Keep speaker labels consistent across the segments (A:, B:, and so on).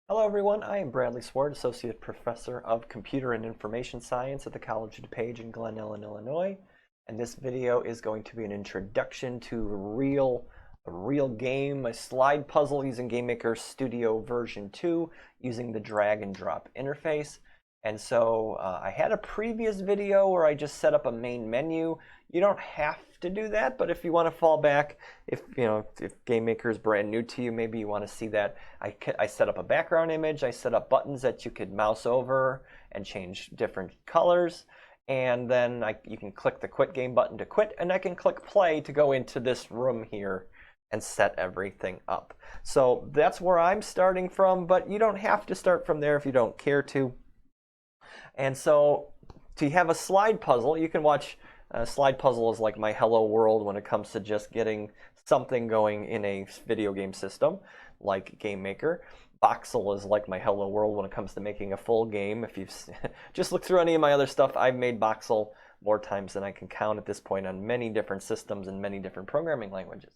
A: Hello everyone, I am Bradley Sward, Associate Professor of Computer and Information Science at the College of DuPage in Glen Ellen, Illinois. And this video is going to be an introduction to a real game, a slide puzzle using GameMaker Studio version 2 using the drag and drop interface. And so I had a previous video where I just set up a main menu. You don't have to do that, but if you want to fall back, if GameMaker is brand new to you, maybe you want to see that. I set up a background image. I set up buttons that you could mouse over and change different colors. And then you can click the quit game button to quit, and I can click play to go into this room here and set everything up. So that's where I'm starting from, but you don't have to start from there if you don't care to. And so to have a slide puzzle, you can watch slide puzzle is like my hello world when it comes to just getting something going in a video game system like GameMaker. Voxel is like my hello world when it comes to making a full game. If you've just looked through any of my other stuff, I've made voxel more times than I can count at this point on many different systems and many different programming languages.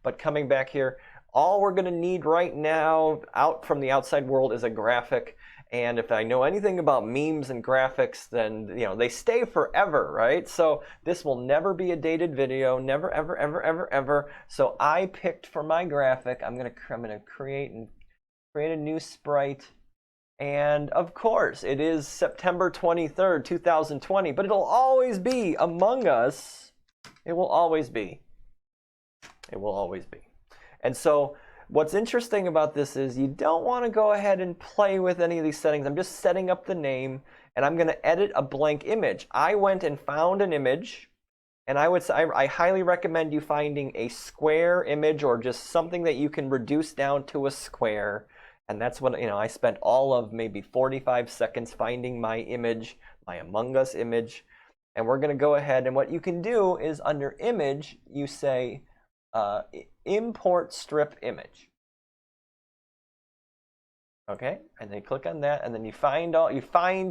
A: But coming back here, all we're going to need right now out from the outside world is a graphic. And if I know anything about memes and graphics, then they stay forever, right? So this will never be a dated video, never, ever, ever, ever, ever. So I picked for my graphic, I'm gonna create a new sprite. And of course, it is September 23rd, 2020, but it'll always be Among Us. It will always be. It will always be. And so what's interesting about this is you don't want to go ahead and play with any of these settings. I'm just setting up the name, and I'm going to edit a blank image. I went and found an image, and I highly recommend you finding a square image or just something that you can reduce down to a square. And that's what I spent all of maybe 45 seconds finding my image, my Among Us image. And we're going to go ahead, and what you can do is under image, you say import strip image. Okay, and then click on that, and then you find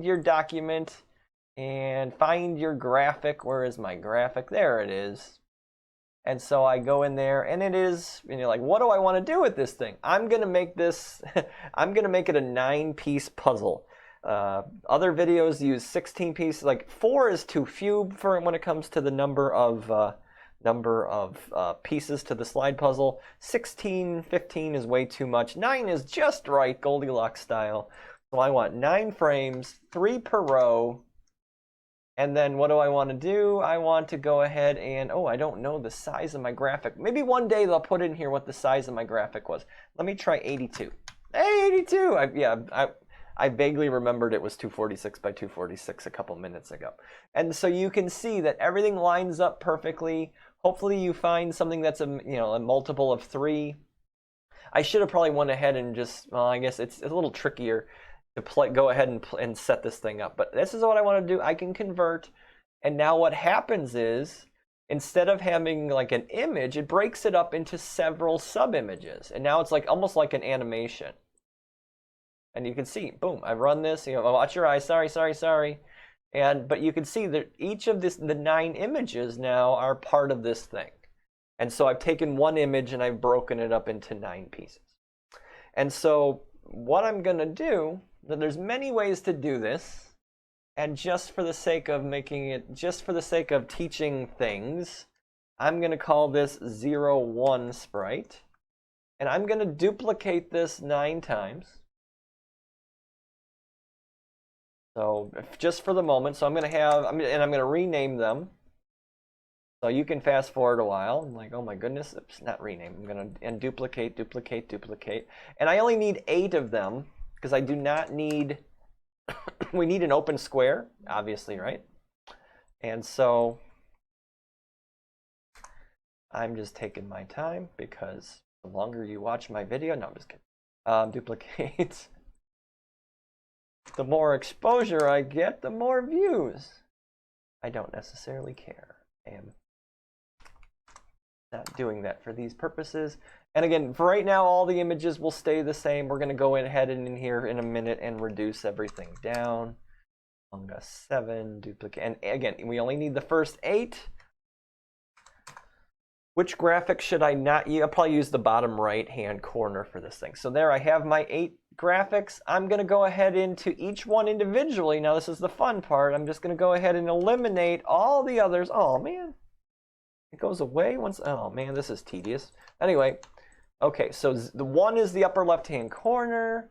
A: your document and find your graphic. Where is my graphic? There it is. And so I go in there, and it is, and you're like, what do I want to do with this thing? I'm gonna make this, I'm gonna make it a 9-piece puzzle. Other videos use 16 pieces. Like 4 is too few for when it comes to the number of pieces to the slide puzzle. 16, 15 is way too much. 9 is just right, Goldilocks style. So I want 9 frames, 3 per row. And then what do I want to do? I want to go ahead and, I don't know the size of my graphic. Maybe one day they'll put in here what the size of my graphic was. Let me try 82. Hey, 82! I vaguely remembered it was 246 by 246 a couple minutes ago. And so you can see that everything lines up perfectly. Hopefully you find something that's a multiple of 3. I should have probably went ahead and just, well, I guess it's a little trickier to go ahead and set this thing up. But this is what I want to do. I can convert. And now what happens is, instead of having like an image, it breaks it up into several sub-images. And now it's like almost like an animation. And you can see, boom, I run this, watch your eyes, sorry. But you can see that each of the 9 images now are part of this thing. And so I've taken one image and I've broken it up into 9 pieces. And so what I'm going to do, there's many ways to do this. And just for the sake of teaching things, I'm going to call this 01 sprite. And I'm going to duplicate this 9 times. So just for the moment, so I'm going to rename them. So you can fast forward a while. I'm like, oh my goodness, oops, not rename. I'm going to duplicate. And I only need 8 of them because I do not need, we need an open square, obviously, right? And so I'm just taking my time because the longer you watch my video, no, I'm just kidding. Duplicate. The more exposure I get, the more views. I don't necessarily care. I am not doing that for these purposes. And again, for right now, all the images will stay the same. We're going to go ahead and in here in a minute and reduce everything down. Among Us 7, duplicate. And again, we only need the first 8. Which graphic should I not use? I'll probably use the bottom right-hand corner for this thing. So there I have my 8 graphics, I'm going to go ahead into each one individually. Now this is the fun part. I'm just going to go ahead and eliminate all the others. Oh man, it goes away once. Oh man, this is tedious. Anyway, okay, so the 1 is the upper left-hand corner.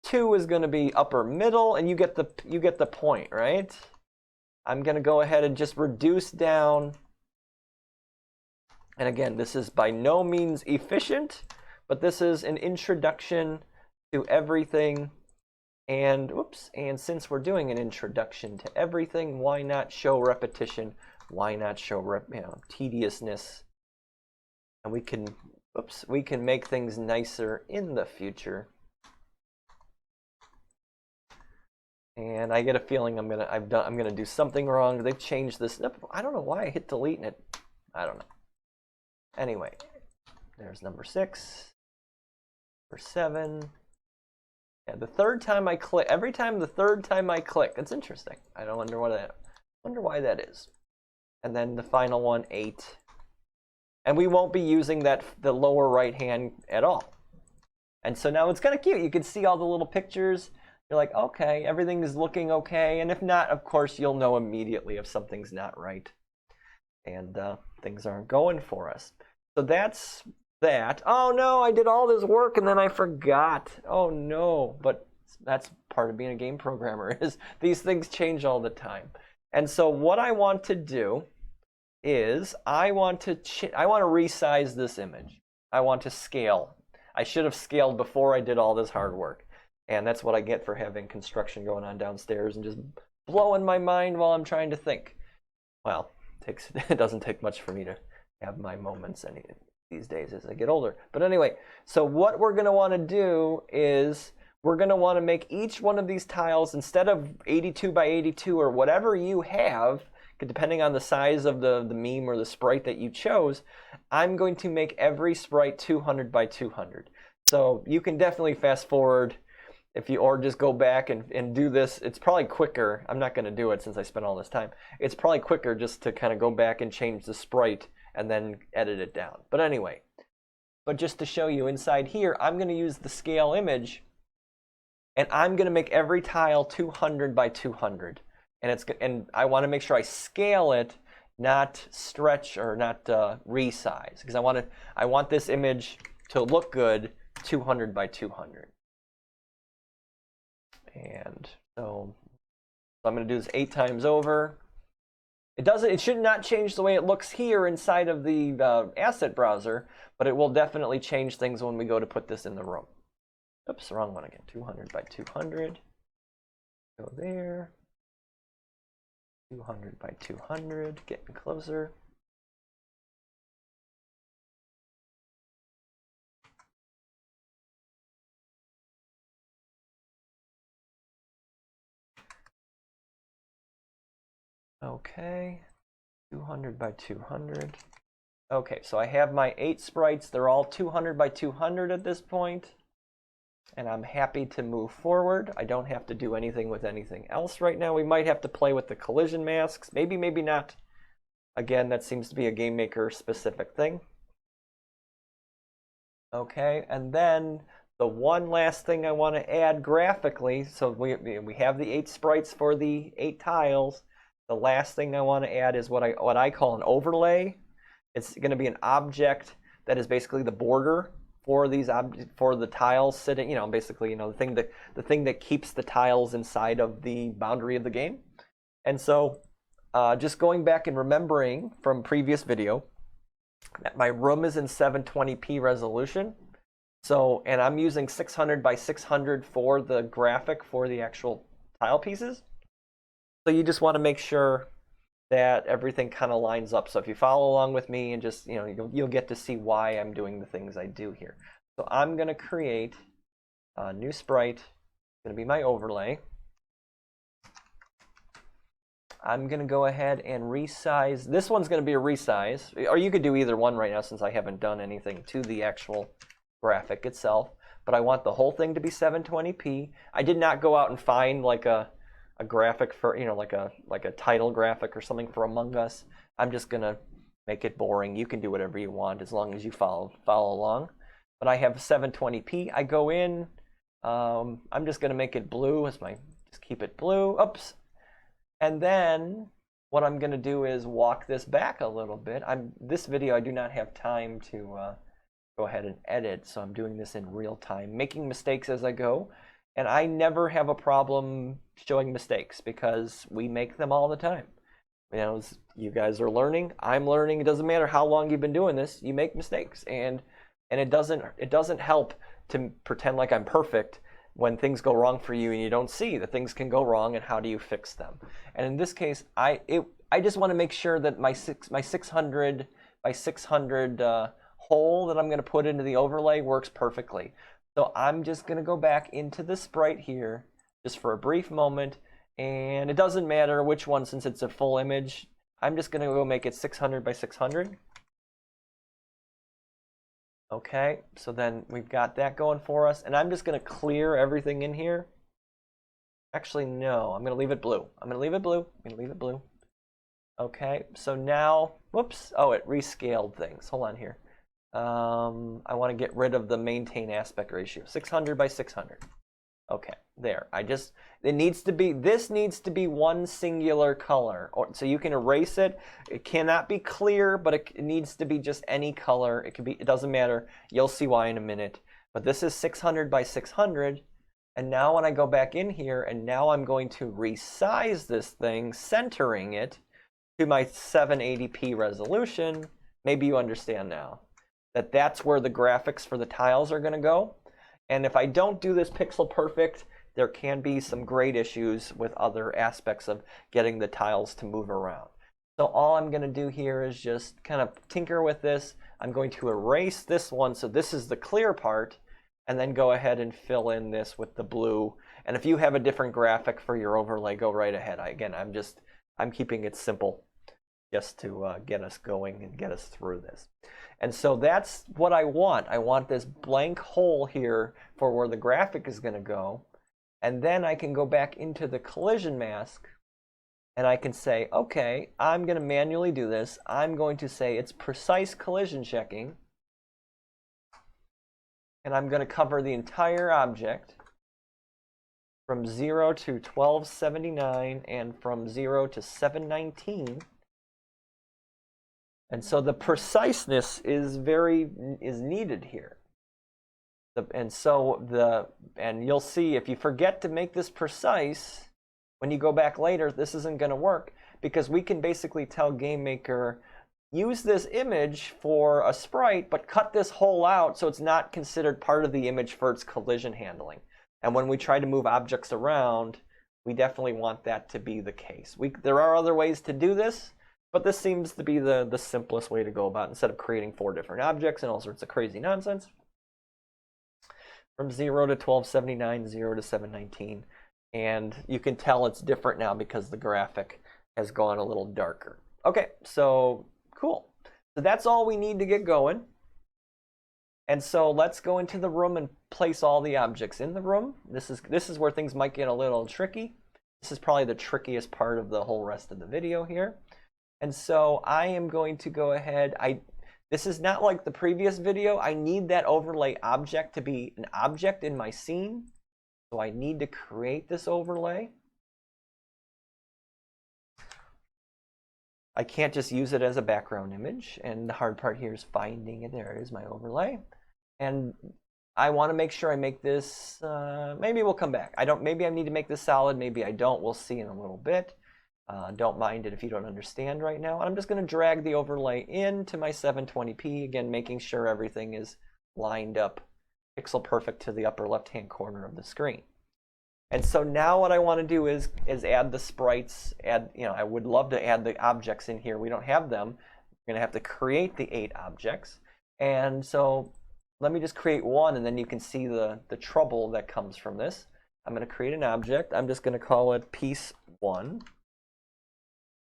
A: 2 is going to be upper middle, and you get the point, right? I'm going to go ahead and just reduce down. And again, this is by no means efficient, but this is an introduction to everything. And oops, and since we're doing an introduction to everything, why not show repetition? Why not show tediousness? And we can make things nicer in the future. And I get a feeling I'm gonna do something wrong. They've changed this. I don't know why I hit delete and it. I don't know. Anyway, there's number 6, number 7. Yeah, the third time I click. Every time the third time I click, it's interesting. I don't wonder why that is. And then the final one, 8. And we won't be using the lower right hand at all. And so now it's kind of cute. You can see all the little pictures. You're like, okay, everything is looking okay. And if not, of course, you'll know immediately if something's not right. And things aren't going for us. So that's that. Oh no, I did all this work and then I forgot. Oh no, but that's part of being a game programmer is these things change all the time. And so what I want to do is I want to resize this image. I want to scale. I should have scaled before I did all this hard work. And that's what I get for having construction going on downstairs and just blowing my mind while I'm trying to think. Well, it doesn't take much for me to have my moments these days as I get older. But anyway, so what we're going to want to do is we're going to want to make each one of these tiles, instead of 82 by 82 or whatever you have, depending on the size of the meme or the sprite that you chose, I'm going to make every sprite 200 by 200. So you can definitely fast forward or just go back and do this. It's probably quicker. I'm not going to do it since I spent all this time. It's probably quicker just to kind of go back and change the sprite and then edit it down. But anyway, just to show you inside here, I'm going to use the scale image, and I'm going to make every tile 200 by 200. And I want to make sure I scale it, not stretch or not resize, because I want this image to look good 200 by 200. And so I'm going to do this 8 times over. It should not change the way it looks here inside of the asset browser, but it will definitely change things when we go to put this in the room. Oops, wrong one again. 200 by 200. Go there. 200 by 200. Getting closer. Okay, 200 by 200. Okay, so I have my 8 sprites. They're all 200 by 200 at this point. And I'm happy to move forward. I don't have to do anything with anything else right now. We might have to play with the collision masks. Maybe, maybe not. Again, that seems to be a GameMaker specific thing. Okay, and then the one last thing I want to add graphically, so we have the 8 sprites for the 8 tiles. The last thing I want to add is what I call an overlay. It's going to be an object that is basically the border for the tiles sitting. Basically, the thing that keeps the tiles inside of the boundary of the game. And so, just going back and remembering from previous video that my room is in 720p resolution. So, and I'm using 600 by 600 for the graphic for the actual tile pieces. So you just want to make sure that everything kind of lines up. So if you follow along with me and just, you'll get to see why I'm doing the things I do here. So I'm going to create a new sprite. It's going to be my overlay. I'm going to go ahead and resize. This one's going to be a resize. Or you could do either one right now since I haven't done anything to the actual graphic itself. But I want the whole thing to be 720p. I did not go out and find like a graphic for, like a title graphic or something for Among Us. I'm just gonna make it boring. You can do whatever you want as long as you follow along. But I have 720p. I go in, I'm just going to make it blue as just keep it blue. Oops. And then what I'm going to do is walk this back a little bit. This video I do not have time to go ahead and edit, so I'm doing this in real time, making mistakes as I go. And I never have a problem showing mistakes because we make them all the time. You know, you guys are learning, I'm learning. It doesn't matter how long you've been doing this, you make mistakes, and it doesn't help to pretend like I'm perfect when things go wrong for you and you don't see that things can go wrong and how do you fix them. And in this case, I just want to make sure that my 600 by 600 hole that I'm going to put into the overlay works perfectly. So I'm just going to go back into the sprite here just for a brief moment, and it doesn't matter which one since it's a full image. I'm just going to go make it 600 by 600. Okay, so then we've got that going for us, and I'm just going to clear everything in here. Actually, no, I'm going to leave it blue. I'm going to leave it blue. I'm going to leave it blue. Okay, so now, whoops, oh, it rescaled things. Hold on here. I want to get rid of the maintain aspect ratio. 600 by 600. Okay, there. This needs to be one singular color. So you can erase it. It cannot be clear, but it needs to be just any color. It doesn't matter. You'll see why in a minute. But this is 600 by 600. And now when I go back in here, and now I'm going to resize this thing, centering it to my 780p resolution. Maybe you understand now that that's where the graphics for the tiles are going to go. And if I don't do this pixel perfect, there can be some great issues with other aspects of getting the tiles to move around. So all I'm going to do here is just kind of tinker with this. I'm going to erase this one, so this is the clear part, and then go ahead and fill in this with the blue. And if you have a different graphic for your overlay, go right ahead. I'm keeping it simple just to get us going and get us through this. And so that's what I want. I want this blank hole here for where the graphic is going to go. And then I can go back into the collision mask and I can say, okay, I'm going to manually do this. I'm going to say it's precise collision checking. And I'm going to cover the entire object from 0 to 1279 and from 0 to 719. And so the preciseness is needed here. And you'll see if you forget to make this precise, when you go back later, this isn't going to work, because we can basically tell GameMaker, use this image for a sprite, but cut this hole out so it's not considered part of the image for its collision handling. And when we try to move objects around, we definitely want that to be the case. There are other ways to do this, but this seems to be the simplest way to go about it, instead of creating 4 different objects and all sorts of crazy nonsense. From 0 to 1279, 0 to 719. And you can tell it's different now because the graphic has gone a little darker. Okay, so cool. So that's all we need to get going. And so let's go into the room and place all the objects in the room. This is where things might get a little tricky. This is probably the trickiest part of the whole rest of the video here. And so I am going to go ahead. This is not like the previous video. I need that overlay object to be an object in my scene. So I need to create this overlay. I can't just use it as a background image. And the hard part here is finding it. There it is, my overlay. And I want to make sure I make this, maybe we'll come back. Maybe I need to make this solid. Maybe I don't. We'll see in a little bit. Don't mind it if you don't understand right now. I'm just going to drag the overlay into my 720p, again, making sure everything is lined up pixel perfect to the upper left-hand corner of the screen. And so now what I want to do is add the sprites. I would love to add the objects in here. We don't have them. We're going to have to create the 8 objects. And so let me just create one, and then you can see the trouble that comes from this. I'm going to create an object. I'm just going to call it piece 1.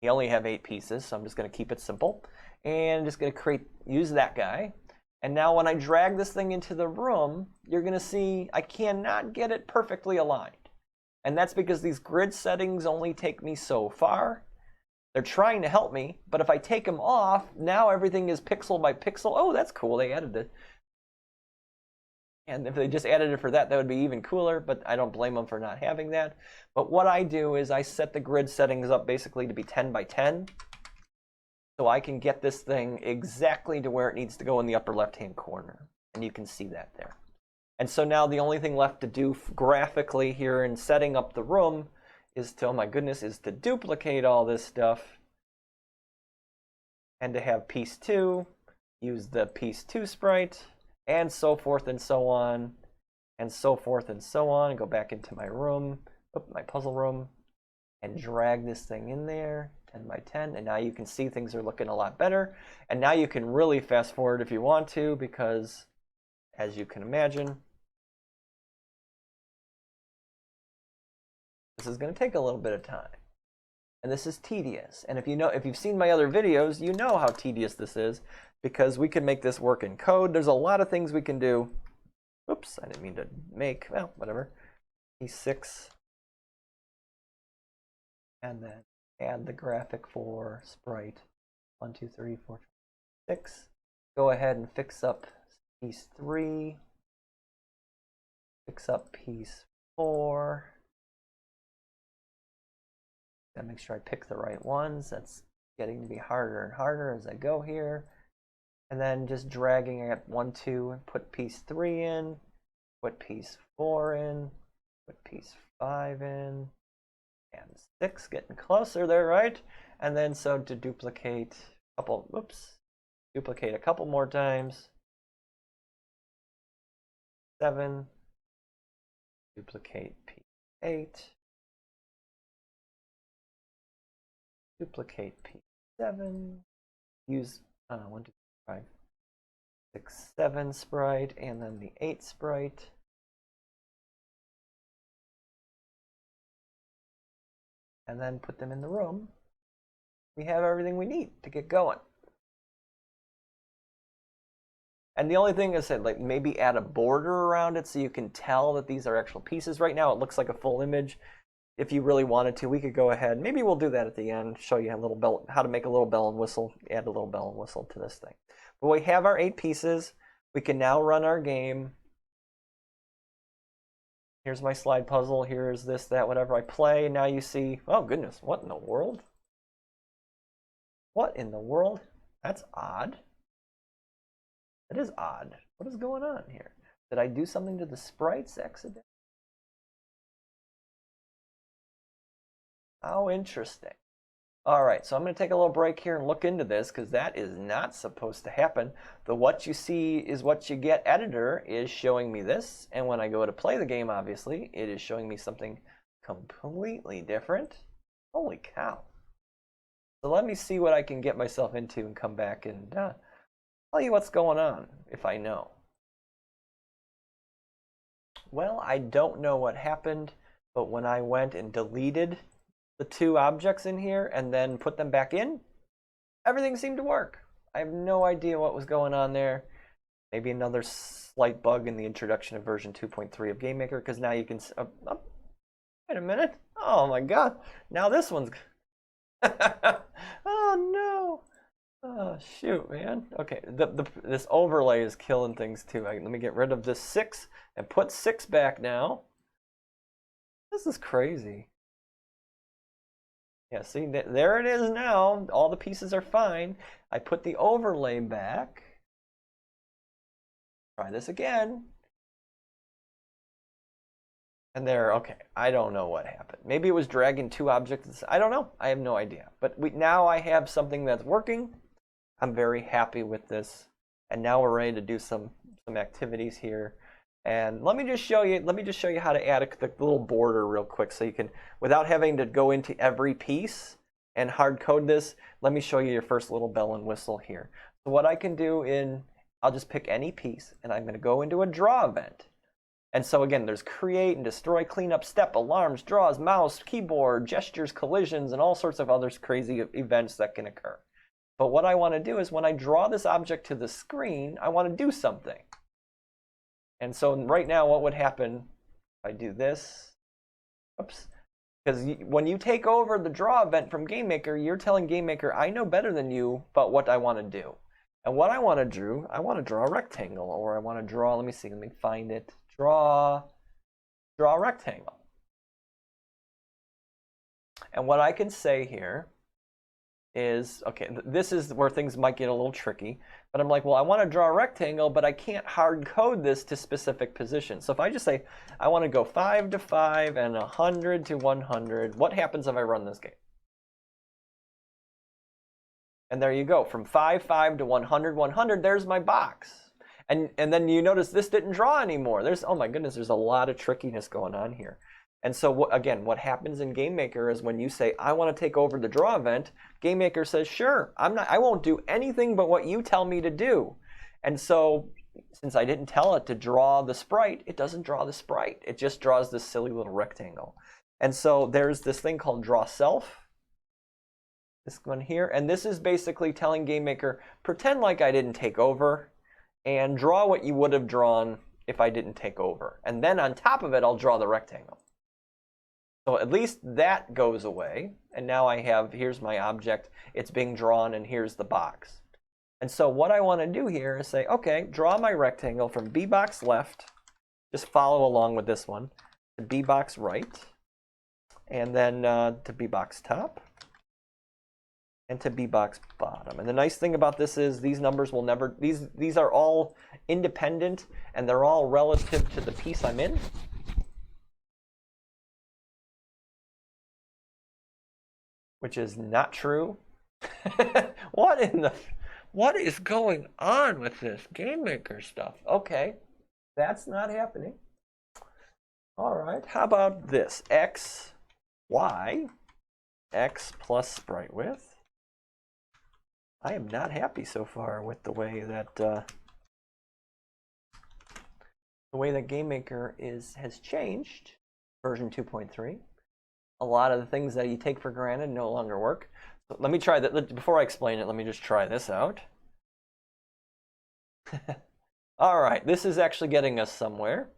A: You only have 8 pieces, so I'm just going to keep it simple. And I'm just going to use that guy. And now when I drag this thing into the room, you're going to see I cannot get it perfectly aligned. And that's because these grid settings only take me so far. They're trying to help me, but if I take them off, now everything is pixel by pixel. Oh, that's cool. They added it. And if they just added it for that, that would be even cooler, but I don't blame them for not having that. But what I do is I set the grid settings up basically to be 10 by 10. So I can get this thing exactly to where it needs to go in the upper left-hand corner. And you can see that there. And so now the only thing left to do graphically here in setting up the room is to, oh my goodness, is to duplicate all this stuff. And to have piece 2, use the piece 2 sprite, and so forth and so on, and so forth and so on. Go back into my room, my puzzle room, and drag this thing in there, 10 by 10. And now you can see things are looking a lot better. And now you can really fast forward if you want to, because as you can imagine, this is going to take a little bit of time. And this is tedious. And if you've seen my other videos, you know how tedious this is, because we can make this work in code. There's a lot of things we can do. Oops, I didn't mean to make, well, whatever. P6. And then add the graphic for sprite 1, 2, 3, 4, 5, 6. Go ahead and fix up piece 3. Fix up piece 4. Gotta make sure I pick the right ones. That's getting to be harder and harder as I go here. And then just dragging at 1, 2, and put piece 3 in, put piece 4 in, put piece 5 in, and 6, getting closer there, right? And then so to duplicate a couple, duplicate a couple more times. 7, duplicate piece 8. Duplicate P7, use 1, 2, 5, 6, 7 sprite, and then the 8 sprite. And then put them in the room. We have everything we need to get going. And the only thing I said, like maybe add a border around it so you can tell that these are actual pieces. Right now it looks like a full image. If you really wanted to, we could go ahead. Maybe we'll do that at the end, show you how to make a little bell and whistle, add a little bell and whistle to this thing. But we have our 8 pieces. We can now run our game. Here's my slide puzzle. Here's this, that, whatever I play. Now you see, oh goodness, what in the world? What in the world? That's odd. That is odd. What is going on here? Did I do something to the sprites accidentally? How interesting. All right, so I'm going to take a little break here and look into this, because that is not supposed to happen. The what you see is what you get editor is showing me this, and when I go to play the game, obviously, it is showing me something completely different. Holy cow. So let me see what I can get myself into and come back and tell you what's going on, if I know. Well, I don't know what happened, but when I went and deleted the 2 objects in here and then put them back in, everything seemed to work. I have no idea what was going on there. Maybe another slight bug in the introduction of version 2.3 of GameMaker, because now you can, wait a minute. Oh my God, now this one's, oh no. Oh shoot, man. Okay, this overlay is killing things too. Let me get rid of this 6 and put 6 back now. This is crazy. Yeah, see, there it is now. All the pieces are fine. I put the overlay back. Try this again. And there, okay, I don't know what happened. Maybe it was dragging 2 objects. I don't know. I have no idea. But now I have something that's working. I'm very happy with this. And now we're ready to do some activities here. And let me just show you how to add the little border real quick, so you can, without having to go into every piece and hard code this, let me show you your first little bell and whistle here. So what I can do I'll just pick any piece, and I'm going to go into a draw event. And so again, there's create and destroy, cleanup, step, alarms, draws, mouse, keyboard, gestures, collisions, and all sorts of other crazy events that can occur. But what I want to do is when I draw this object to the screen, I want to do something. And so right now, what would happen if I do this? Oops. Because when you take over the draw event from GameMaker, you're telling GameMaker, I know better than you about what I want to do. And what I want to do, I want to draw a rectangle, or I want to draw, let me see, let me find it. Draw a rectangle. And what I can say here is, okay, this is where things might get a little tricky, but I'm like, well, I want to draw a rectangle, but I can't hard code this to specific positions. So if I just say, I want to go 5 to 5 and 100 to 100, what happens if I run this game? And there you go, from 5, 5 to 100, 100, there's my box. And then you notice this didn't draw anymore. There's, oh my goodness, there's a lot of trickiness going on here. And so again, what happens in GameMaker is when you say, I want to take over the draw event, GameMaker says, sure, I won't do anything but what you tell me to do. And so since I didn't tell it to draw the sprite, it doesn't draw the sprite. It just draws this silly little rectangle. And so there's this thing called draw self. This one here, and this is basically telling GameMaker, pretend like I didn't take over, and draw what you would have drawn if I didn't take over. And then on top of it, I'll draw the rectangle. So at least that goes away, and now I have, here's my object, it's being drawn, and here's the box. And so what I want to do here is say, okay, draw my rectangle from B box left, just follow along with this one, to B box right, and then to B box top, and to B box bottom. And the nice thing about this is these numbers will never, these are all independent and they're all relative to the piece I'm in. Which is not true. What is going on with this GameMaker stuff? Okay, that's not happening. All right, how about this? X, Y, X plus sprite width. I am not happy so far with the way that GameMaker has changed. Version 2.3. A lot of the things that you take for granted no longer work. So let me try that. Before I explain it, let me just try this out. All right, this is actually getting us somewhere.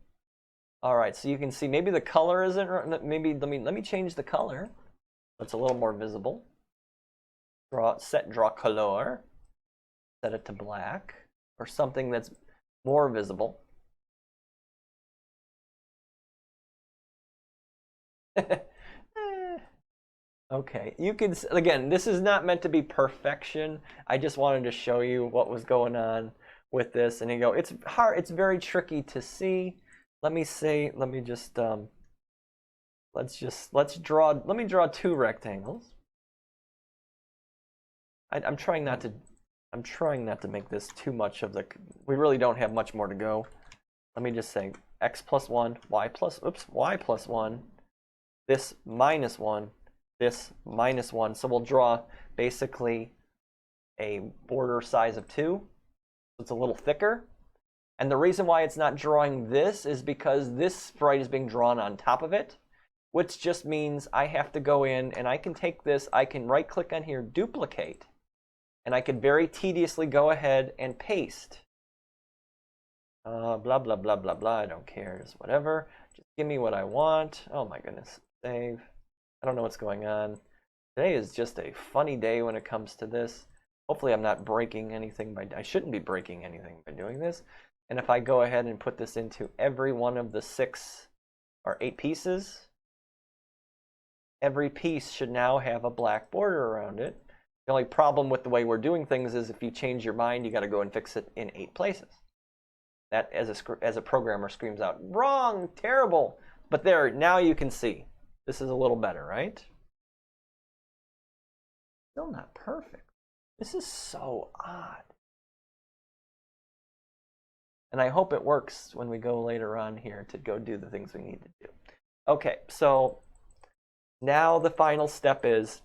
A: All right, so you can see maybe the color isn't. Maybe let me change the color. So it's a little more visible. Draw color, set it to black, or something that's more visible. Okay, you can, again, this is not meant to be perfection. I just wanted to show you what was going on with this. And you go, it's hard, it's very tricky to see. Let me draw two rectangles. I'm trying not to make this too much of the, we really don't have much more to go. Let me just say x plus 1, y plus 1, this minus 1, this minus 1. So we'll draw basically a border size of 2. So it's a little thicker. And the reason why it's not drawing this is because this sprite is being drawn on top of it, which just means I have to go in and I can take this, I can right click on here, duplicate, and I could very tediously go ahead and paste. Blah, blah, blah, blah, blah. I don't care, just whatever. Just give me what I want. Oh my goodness, save. I don't know what's going on. Today is just a funny day when it comes to this. Hopefully I'm not breaking anything I shouldn't be breaking anything by doing this. And if I go ahead and put this into every one of the 6 or 8 pieces, every piece should now have a black border around it. The only problem with the way we're doing things is if you change your mind, you got to go and fix it in 8 places. That, as a programmer, screams out, wrong, terrible. But there, now you can see. This is a little better, right? Still not perfect. This is so odd. And I hope it works when we go later on here to go do the things we need to do. Okay, so now the final step is,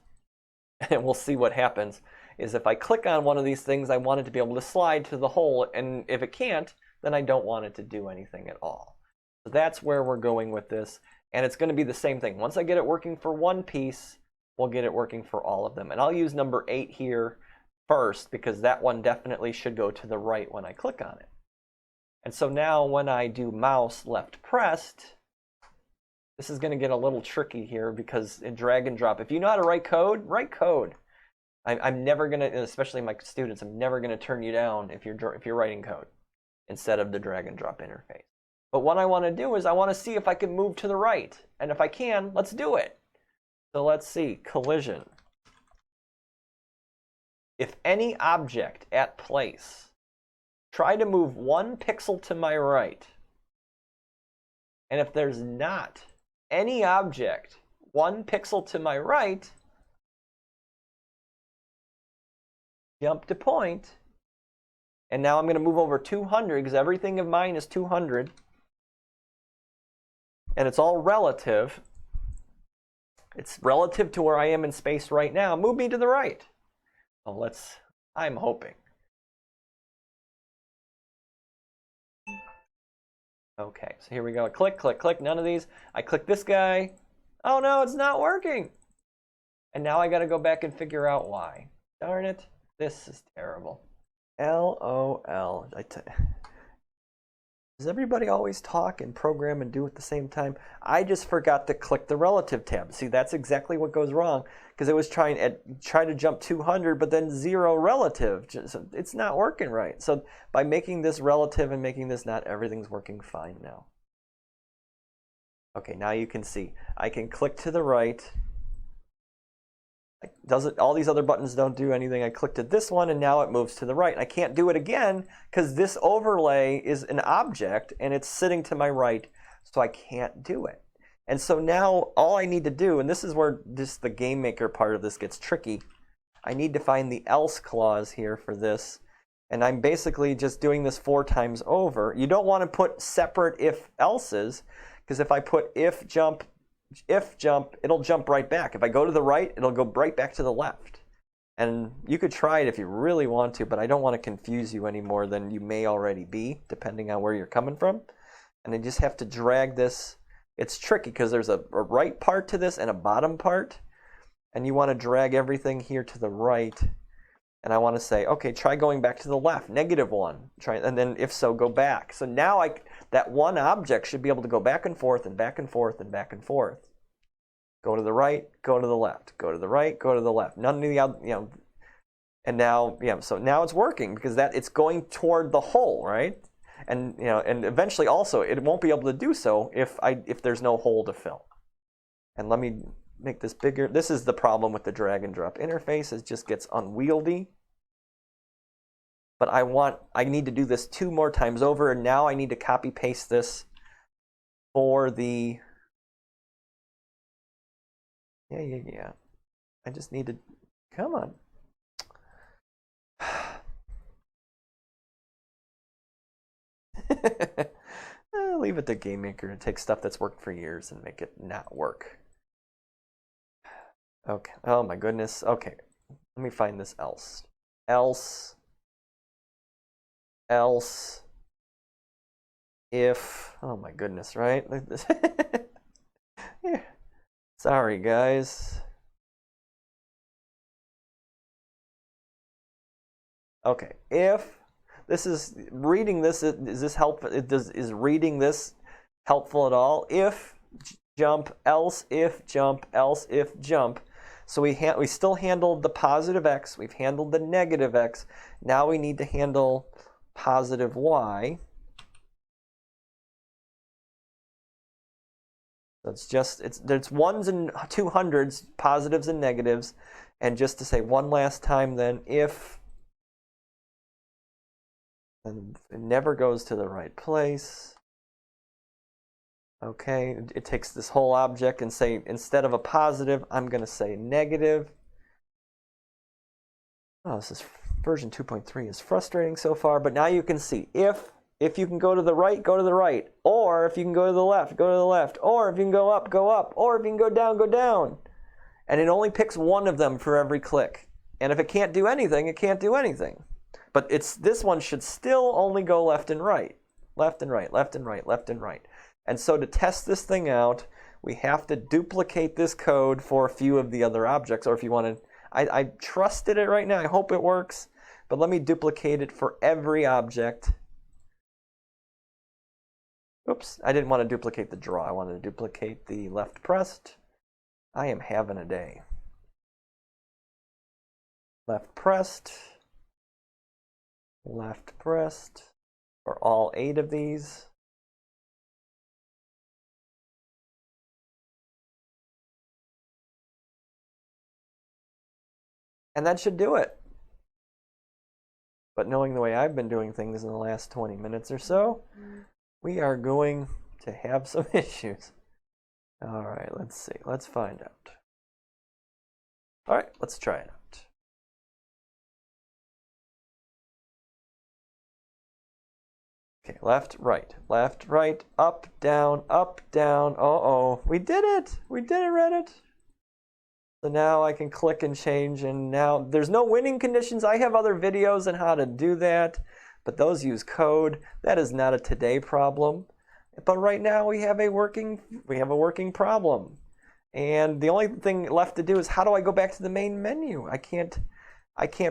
A: and we'll see what happens, is if I click on one of these things, I want it to be able to slide to the hole, and if it can't, then I don't want it to do anything at all. So that's where we're going with this, and it's going to be the same thing. Once I get it working for one piece, we'll get it working for all of them. And I'll use number 8 here first, because that one definitely should go to the right when I click on it. And so now when I do mouse left pressed, this is going to get a little tricky here because in drag and drop, if you know how to write code, write code. I'm never gonna, especially my students, I'm never gonna turn you down if you're writing code instead of the drag and drop interface. But what I want to do is I want to see if I can move to the right, and if I can, let's do it. So let's see, collision. If any object at place, try to move 1 pixel to my right. And if there's not any object 1 pixel to my right, jump to point. And now I'm going to move over 200 because everything of mine is 200. And it's all relative. It's relative to where I am in space right now. Move me to the right. Well, I'm hoping. Okay, so here we go. Click, click, click. None of these. I click this guy. Oh no, it's not working. And now I got to go back and figure out why. Darn it. This is terrible. LOL. Does everybody always talk and program and do at the same time? I just forgot to click the relative tab. See, that's exactly what goes wrong, because it was trying to jump 200, but then 0 relative. It's not working right. So by making this relative and making this not, everything's working fine now. Okay, now you can see. I can click to the right. All these other buttons don't do anything. I clicked at this one and now it moves to the right. I can't do it again because this overlay is an object and it's sitting to my right, so I can't do it. And so now all I need to do, and this is where the GameMaker part of this gets tricky, I need to find the else clause here for this. And I'm basically just doing this 4 times over. You don't want to put separate if else's, because if I put if jump, it'll jump right back. If I go to the right, it'll go right back to the left. And you could try it if you really want to, but I don't want to confuse you any more than you may already be, depending on where you're coming from. And I just have to drag this. It's tricky because there's a right part to this and a bottom part. And you want to drag everything here to the right. And I want to say, okay, try going back to the left, -1. Try, and then if so, go back. So now that one object should be able to go back and forth and back and forth and back and forth. Go to the right, go to the left, go to the right, go to the left. None of the other, and now, so now it's working because it's going toward the hole, right? And and eventually also it won't be able to do so if there's no hole to fill. And let me make this bigger. This is the problem with the drag and drop interface. It just gets unwieldy. But I need to do this 2 more times over, and now I need to copy paste this for the, yeah. I just need to, come on. Leave it to GameMaker to take stuff that's worked for years and make it not work. Okay, oh my goodness. Okay, let me find this else. Else, if, oh my goodness, right? Yeah. Sorry, guys. Okay, if this is reading this, is this helpful? Is reading this helpful at all? If jump, else if jump, else if jump. So we still handled the positive x, we've handled the negative x. Now we need to handle positive y. So there's 1s and 200s, positives and negatives. And just to say one last time then, if, and it never goes to the right place. Okay, it takes this whole object and say, instead of a positive, I'm going to say negative. Oh, this is version 2.3 is frustrating so far, but now you can see if you can go to the right, go to the right. Or if you can go to the left, go to the left. Or if you can go up, go up. Or if you can go down, go down. And it only picks one of them for every click. And if it can't do anything, it can't do anything. But this one should still only go left and right. Left and right, left and right, left and right. And so to test this thing out, we have to duplicate this code for a few of the other objects. Or if you want to, I trusted it right now. I hope it works. But let me duplicate it for every object. Oops, I didn't want to duplicate the draw. I wanted to duplicate the left pressed. I am having a day. left pressed for all 8 of these. And that should do it. But knowing the way I've been doing things in the last 20 minutes or so, we are going to have some issues. All right, let's see. Let's find out. All right, let's try it out. Okay, left, right, up, down, up, down. Uh-oh, we did it. We did it, Reddit. So now I can click and change, and now there's no winning conditions. I have other videos on how to do that, but those use code. That is not a today problem. But right now we have a working problem. And the only thing left to do is, how do I go back to the main menu? I can't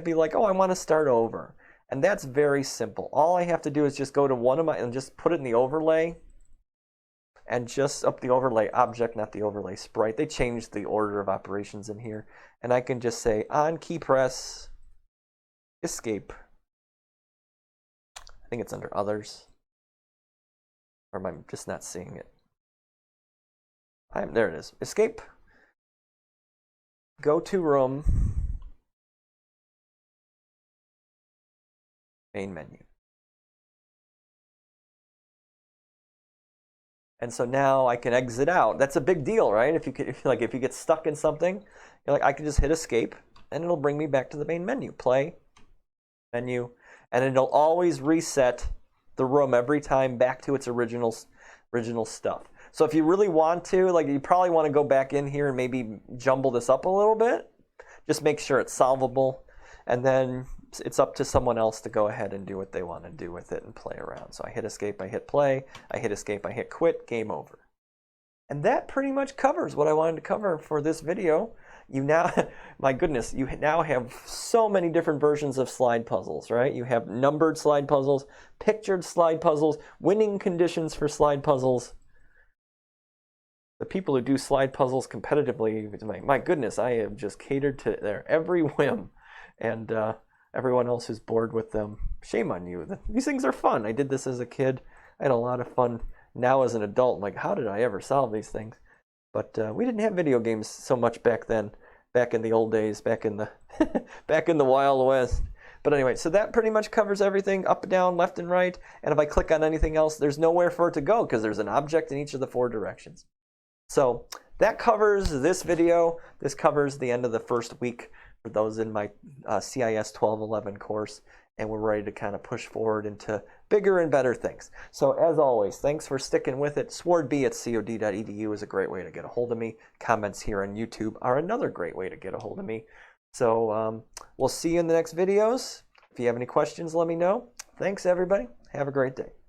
A: be like, oh, I want to start over. And that's very simple. All I have to do is just go to one of my, and just put it in the overlay, and just up the overlay object, not the overlay sprite. They changed the order of operations in here. And I can just say on key press, escape. I think it's under others. Or am I just not seeing it? There it is. Escape. Go to room. Main menu. And so now I can exit out. That's a big deal, right? If you get stuck in something, you're like, I can just hit escape, and it'll bring me back to the main menu. Play, menu, and it'll always reset the room every time back to its original stuff. So if you really want to, you probably want to go back in here and maybe jumble this up a little bit. Just make sure it's solvable, and then it's up to someone else to go ahead and do what they want to do with it and play around. So I hit escape, I hit play, I hit escape, I hit quit, game over. And that pretty much covers what I wanted to cover for this video. You now, my goodness, you now have so many different versions of slide puzzles, right? You have numbered slide puzzles, pictured slide puzzles, winning conditions for slide puzzles. The people who do slide puzzles competitively, my goodness, I have just catered to their every whim. And everyone else who's bored with them, shame on you. These things are fun. I did this as a kid. I had a lot of fun. Now as an adult, I'm like, how did I ever solve these things? But we didn't have video games so much back then, back in the old days, back in the back in the Wild West. But anyway, so that pretty much covers everything, up, down, left, and right. And if I click on anything else, there's nowhere for it to go because there's an object in each of the 4 directions. So that covers this video. This covers the end of the first week for those in my CIS 1211 course, and we're ready to kind of push forward into bigger and better things. So as always, thanks for sticking with it. swardb@cod.edu is a great way to get a hold of me. Comments here on YouTube are another great way to get a hold of me. So we'll see you in the next videos. If you have any questions, let me know. Thanks, everybody. Have a great day.